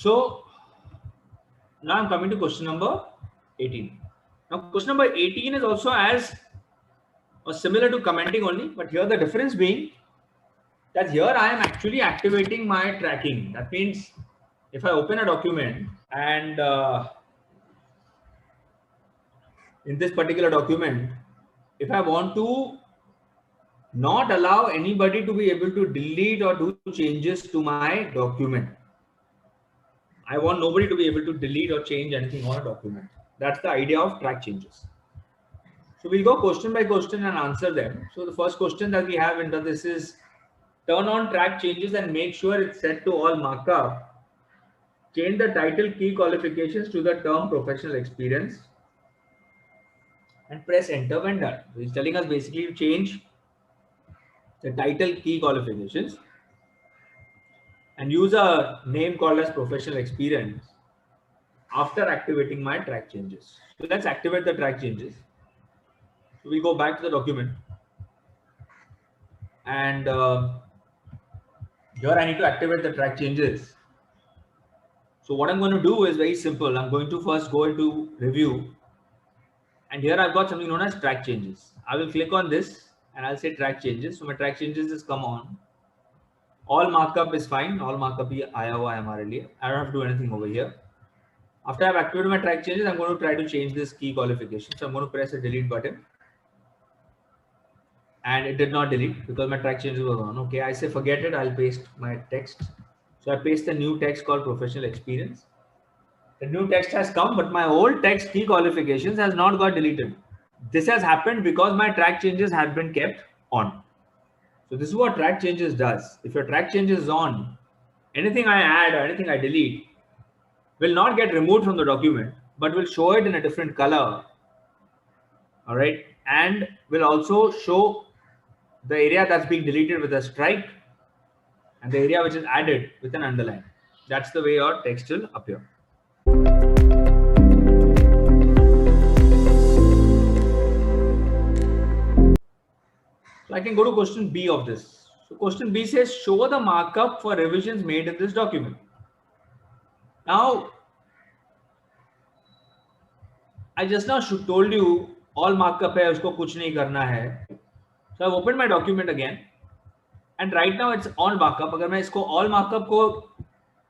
So now I'm coming to question number 18. Now question number 18 is also as or similar to commenting only, but here the difference being that here I am actually activating my tracking. That means if I open a document and in this particular document, if I want to not allow anybody to be able to delete or do changes to my document, I want nobody to be able to delete or change anything on a document. That's the idea of track changes. So we'll go question by question and answer them. So the first question that we have under this is turn on track changes and make sure it's set to all markup. Change the title key qualifications to the term professional experience and press enter when done. So it's telling us basically to change the title key qualifications and use a name called as professional experience after activating my track changes. So let's activate the track changes. So we go back to the document and here I need to activate the track changes. So what I'm going to do is very simple. I'm going to first go into review and here I've got something known as track changes. I will click on this and I'll say track changes. So my track changes is come on. All markup is fine. All markup ही आया हुआ है हमारे लिए. I don't have to do anything over here. After I've activated my track changes, I'm going to try to change this key qualification. So I'm going to press the delete button. And it did not delete because my track changes were on. Okay, I say forget it. I'll paste my text. So I paste the new text called professional experience. The new text has come, but my old text key qualifications has not got deleted. This has happened because my track changes have been kept on. So this is what track changes does. If your track changes is on, anything I add or anything I delete will not get removed from the document, but will show it in a different color. All right. And will also show the area that's being deleted with a strike and the area which is added with an underline. That's the way your text will appear. So I can go to question B of this. So question B says show the markup for revisions made in this document. Now, I just now told you all markup hai, usko kuch nahi karna hai. So I've opened my document again. And right now it's all markup. अगर मैं इसको all markup को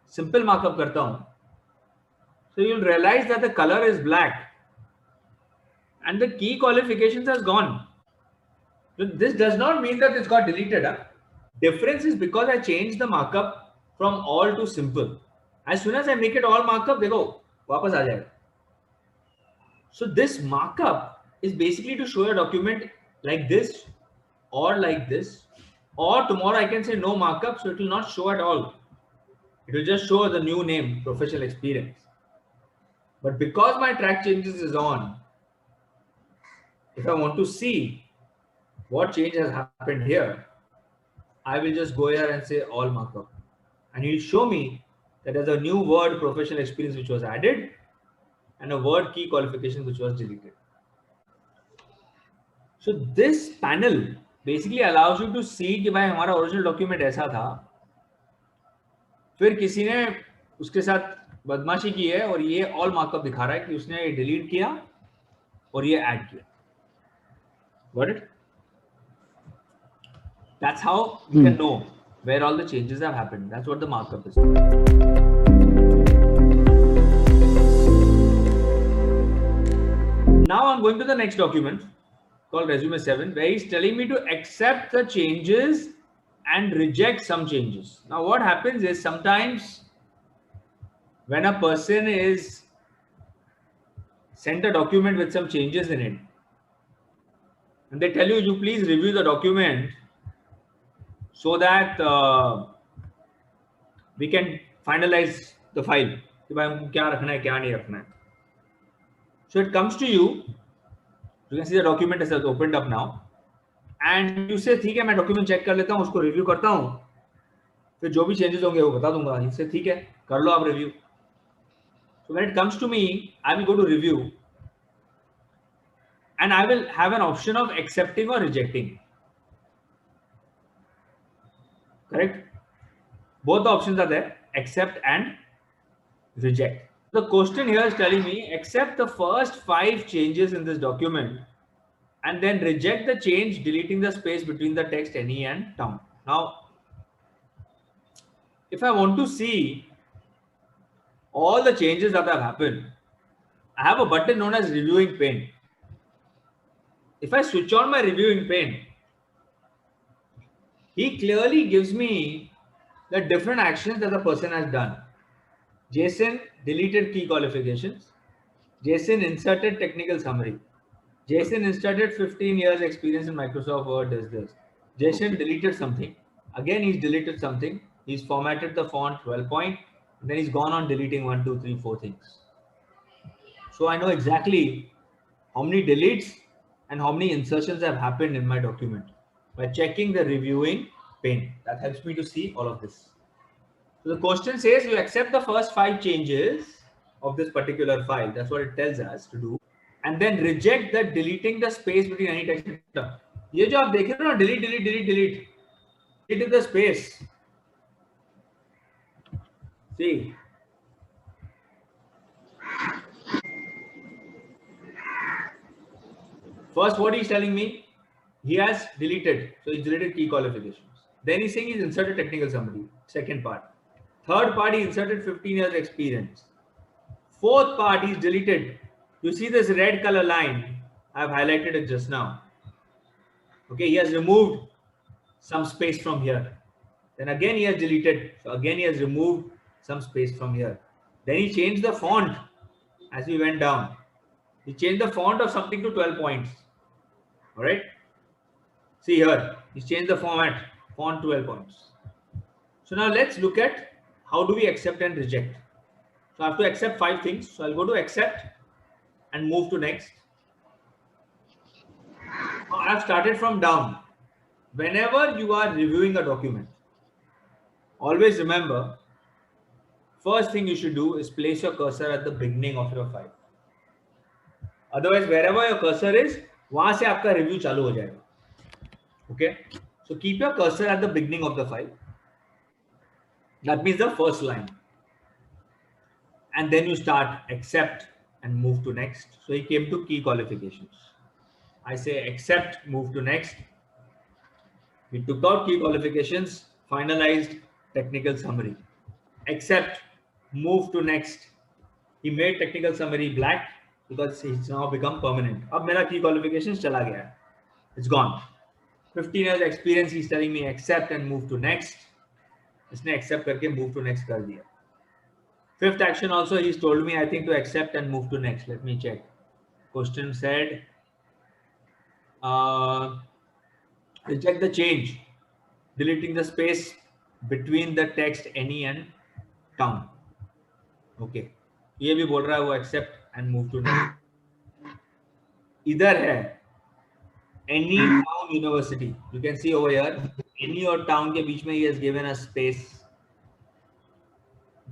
simple markup करता हूँ, so you'll realize that the color is black and the key qualifications has gone. So this does not mean that it's got deleted. Difference is because I changed the markup from all to simple. As soon as I make it all markup, देखो वापस आ जाएगा. So this markup is basically to show a document like this or like this. Or tomorrow I can say no markup, so it will not show at all. It will just show the new name, professional experience. But because my track changes is on, if I want to see what change has happened here, I will just go here and say all markup. And it will show me that there's a new word professional experience which was added and a word key qualification which was deleted. So this panel basically allows you to see कि भाई हमारा original document ऐसा था, फिर किसी ने उसके साथ बदमाशी की है और ये all markup दिखा रहा है कि उसने ये delete किया और ये add किया. Got it? That's how we can know where all the changes have happened. That's what the markup is. Now I'm going to the next document called resume 7 where he's telling me to accept the changes and reject some changes. Now what happens is sometimes when a person is sent a document with some changes in it and they tell you please review the document so that we can finalize the file. So it comes to you. You can see the document is opened up now, and you say, ठीक है मैं document check कर लेता हूँ, उसको review करता हूँ, फिर जो भी changes होंगे वो बता दूँगा. इनसे ठीक है, कर लो आप review. So when it comes to me, I will go to review, and I will have an option of accepting or rejecting. Correct? Both the options are there, accept and reject. The question here is telling me accept the first 5 changes in this document and then reject the change deleting the space between the text any and town. Now, if I want to see all the changes that have happened, I have a button known as reviewing pane. If I switch on my reviewing pane, he clearly gives me the different actions that the person has done. Jason deleted key qualifications. Jason inserted technical summary. Jason inserted 15 years experience in Microsoft Word does this. Jason deleted something. Again, he's deleted something. He's formatted the font 12 point. And then he's gone on deleting 1, 2, 3, 4 things. So I know exactly how many deletes and how many insertions have happened in my document by checking the reviewing pane. That helps me to see all of this. So the question says you accept the first 5 changes of this particular file. That's what it tells us to do. And then reject the deleting the space between any text. ये जो आप देख रहे हो ना delete the space. See. First, what he's telling me, he has deleted. So he's deleted key qualifications. Then he's saying he's inserted technical summary. Second part. Third part, he inserted 15 years experience. Fourth part, he's deleted. You see this red color line? I've highlighted it just now. Okay, he has removed some space from here. Then again he has deleted. So again he has removed some space from here. Then he changed the font as we went down. He changed the font of something to 12 points. All right. See here, he's changed the font 12 points. So now let's look at how do we accept and reject. So I have to accept 5 things. So I'll go to accept and move to next. Now I have started from down. Whenever you are reviewing a document, always remember, first thing you should do is place your cursor at the beginning of your file. Otherwise, wherever your cursor is, वहां से आपका review चालू हो जाएगा. Okay, so keep your cursor at the beginning of the file. That means the first line. And then you start accept and move to next. So he came to key qualifications. I say accept, move to next. We took out key qualifications, finalized technical summary. Accept, move to next. He made technical summary black because it's now become permanent. अब मेरा key qualifications चला गया है. It's gone. 15 years experience, he's telling me accept and move to next. इसने accept करके move to next कर दिया. Fifth action also, he's told me, I think, to accept and move to next. Let me check. Question said, reject the change, deleting the space between the text any and town. Okay. ये भी बोल रहा है वो accept and move to next. इधर है any town university. You can see over here, any और town के बीच में he has given a space.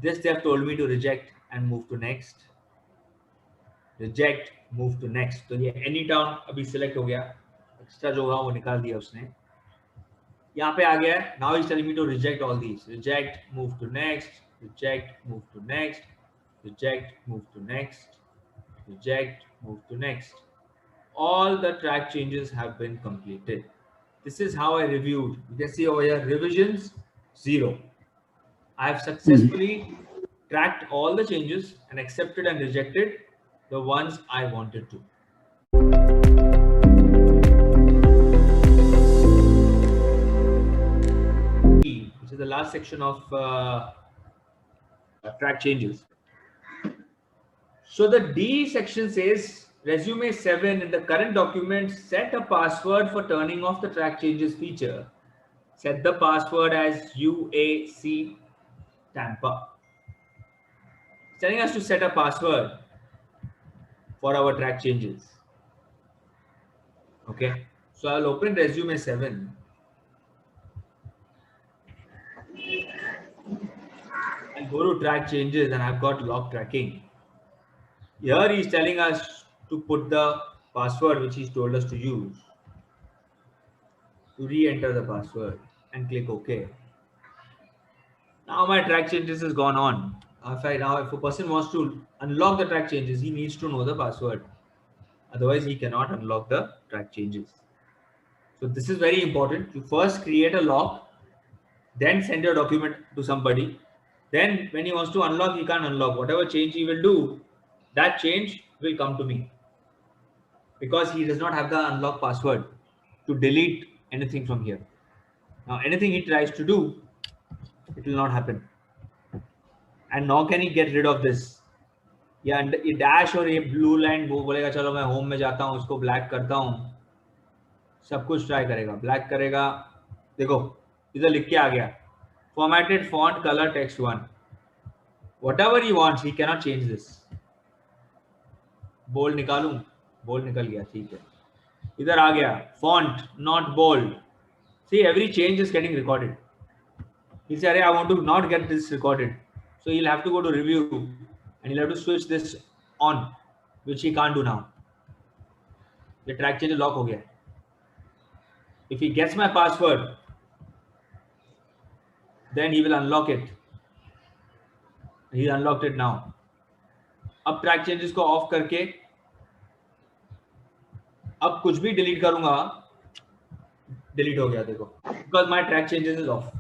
This they have told me to reject and move to next. Reject, move to next. तो ये any town अभी select हो गया. Extra जो होगा वो निकाल दिया उसने. यहाँ पे आ गया है. Now he's telling me to reject all these. Reject, move to next. Reject, move to next. Reject, move to next. Reject, move to next. All the track changes have been completed. This is how I reviewed. You can see over here, revisions, 0. I have successfully tracked all the changes and accepted and rejected the ones I wanted to. Which is the last section of track changes. So the D section says, resume 7 in the current document, set a password for turning off the track changes feature. Set the password as UAC Tampa. It's telling us to set a password for our track changes. Okay, so I'll open resume 7. I'll go to track changes and I've got log tracking. Here he's telling us to put the password which he's told us to use. To re-enter the password and click OK. Now my track changes has gone on. if a person wants to unlock the track changes, he needs to know the password. Otherwise, he cannot unlock the track changes. So this is very important. You first create a lock, then send your document to somebody. Then when he wants to unlock, he can't unlock. Whatever change he will do, that change will come to me, because he does not have the unlock password to delete anything from here. Now anything he tries to do, it will not happen. And now can he get rid of this? या ये dash और ये blue line, वो बोलेगा चलो मैं home में जाता हूँ, उसको ब्लैक करता हूँ, सब कुछ ट्राई करेगा, ब्लैक करेगा. देखो इधर लिख के आ गया formatted font colour text 1. Whatever he wants, he can not change this. Bold निकालूं, बोल्ड निकल गया, ठीक है. इधर आ गया font not bold. See every change is getting recorded. He say अरे I want to not get this recorded, so he'll have to go to review and he'll have to switch this on, which he can't do now. The track change lock हो गया. If he gets my password, then he will unlock it. He unlocked it now. अब track changes को off करके अब कुछ भी delete करूंगा, delete हो गया. देखो, because my track changes is off.